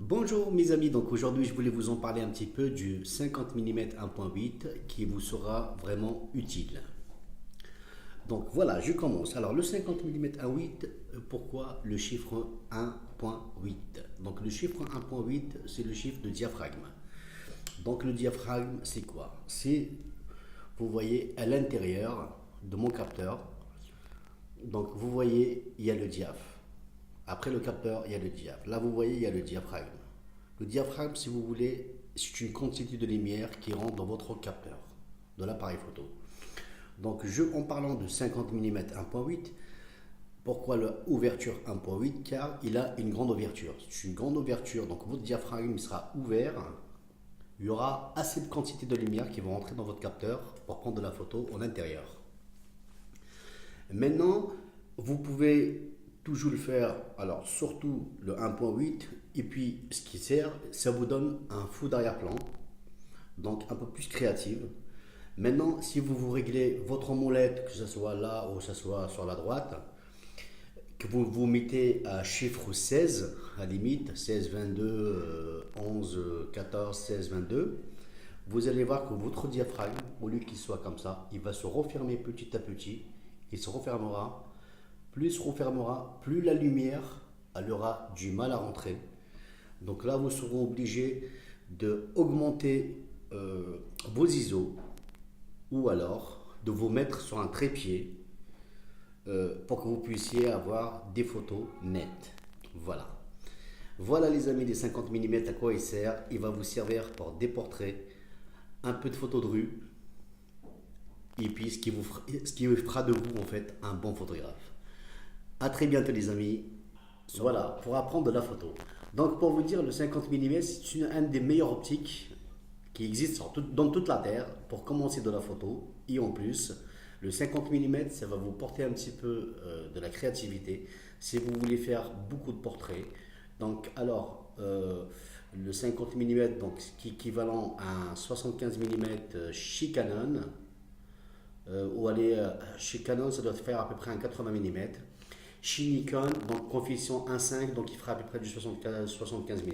Bonjour mes amis, donc aujourd'hui je voulais vous en parler un petit peu du 50 mm 1.8 qui vous sera vraiment utile. Donc voilà, je commence. Alors le 50 mm 1.8, pourquoi le chiffre 1.8? Donc le chiffre 1.8, c'est le chiffre de diaphragme. Donc le diaphragme, c'est quoi? C'est, vous voyez, à l'intérieur de mon capteur, donc vous voyez, il y a le diaph. Après le capteur, il y a le diaph. Là, vous voyez, il y a le diaphragme. Le diaphragme, si vous voulez, c'est une quantité de lumière qui rentre dans votre capteur de l'appareil photo. Donc, en parlant de 50 mm 1.8, pourquoi l'ouverture 1.8? Car il a une grande ouverture. C'est une grande ouverture, donc votre diaphragme sera ouvert. Il y aura assez de quantité de lumière qui vont rentrer dans votre capteur pour prendre de la photo en intérieur. Maintenant, vous pouvez toujours le faire, alors surtout le 1.8, et puis ce qui sert, ça vous donne un fond d'arrière-plan, donc un peu plus créative. Maintenant, si vous réglez votre molette, que ce soit là ou que ce soit sur la droite, que vous mettez à chiffre 16, à limite, 16, 22, 11, 14, 16, 22, vous allez voir que votre diaphragme, au lieu qu'il soit comme ça, il va se refermer petit à petit, il se refermera. Plus il se refermera, plus la lumière elle aura du mal à rentrer. Donc là, vous serez obligé d'augmenter vos ISO ou alors de vous mettre sur un trépied pour que vous puissiez avoir des photos nettes. Voilà. Voilà les amis, les 50 mm, à quoi il sert. Il va vous servir pour des portraits, un peu de photos de rue, et puis ce qui fera de vous en fait un bon photographe. A très bientôt les amis. Voilà, pour apprendre de la photo. Donc pour vous dire, le 50 mm, c'est une des meilleures optiques qui existent dans toute la Terre pour commencer de la photo. Et en plus, le 50 mm, ça va vous porter un petit peu de la créativité si vous voulez faire beaucoup de portraits. Donc alors, le 50 mm, donc, qui est équivalent à un 75 mm chez Canon, ou aller chez Canon, ça doit faire à peu près un 80 mm. Chez Nikon, donc coefficient 1,5, donc il fera à peu près du 75 mm.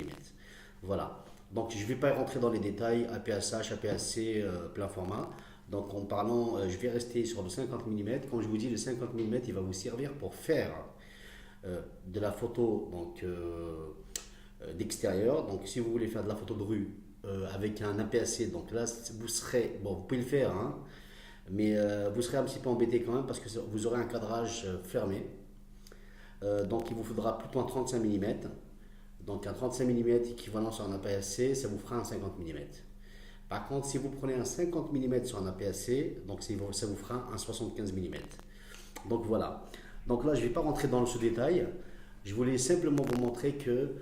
Voilà. Donc je ne vais pas rentrer dans les détails, APS-H, APS-C, plein format. Donc en parlant, je vais rester sur le 50 mm. Quand je vous dis le 50 mm, il va vous servir pour faire de la photo d'extérieur. Donc si vous voulez faire de la photo de rue avec un APS-C, donc là vous serez, bon vous pouvez le faire, hein, mais vous serez un petit peu embêté quand même parce que vous aurez un cadrage fermé. Donc il vous faudra plutôt un 35 mm. Donc un 35 mm équivalent sur un APS-C, ça vous fera un 50 mm. Par contre, si vous prenez un 50 mm sur un APS-C, donc ça vous fera un 75 mm. Donc voilà. Donc là, je ne vais pas rentrer dans ce détail. Je voulais simplement vous montrer que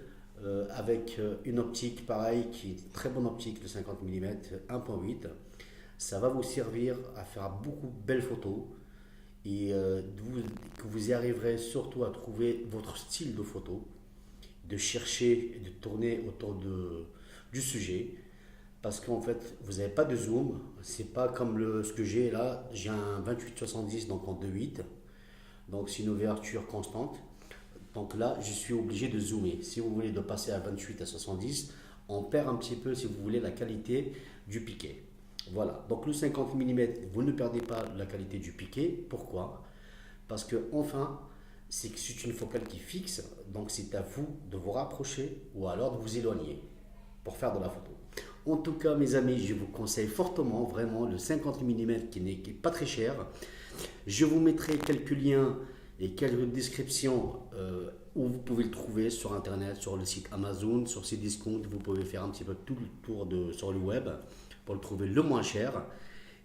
avec une optique pareille, qui est une très bonne optique, le 50 mm 1.8, ça va vous servir à faire beaucoup de belles photos. Et que vous y arriverez surtout à trouver votre style de photo, de chercher et de tourner autour du sujet, parce qu'en fait vous n'avez pas de zoom, c'est pas comme ce que j'ai là, j'ai un 28-70 donc en 2.8, donc c'est une ouverture constante, donc là je suis obligé de zoomer. Si vous voulez de passer à 28 à 70, on perd un petit peu, si vous voulez, la qualité du piqué. Voilà, donc le 50 mm, vous ne perdez pas la qualité du piqué. Pourquoi? Parce que enfin, c'est une focale qui fixe, donc c'est à vous de vous rapprocher ou alors de vous éloigner pour faire de la photo. En tout cas, mes amis, je vous conseille fortement, vraiment, le 50 mm qui n'est pas très cher. Je vous mettrai quelques liens et quelques descriptions où vous pouvez le trouver sur internet, sur le site Amazon, sur ces discounts. Vous pouvez faire un petit peu tout le tour sur le web pour le trouver le moins cher.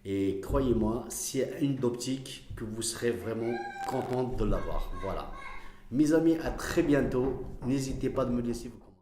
Et croyez-moi, c'est une optique que vous serez vraiment content de l'avoir. Voilà. Mes amis, à très bientôt. N'hésitez pas de me laisser vos commentaires.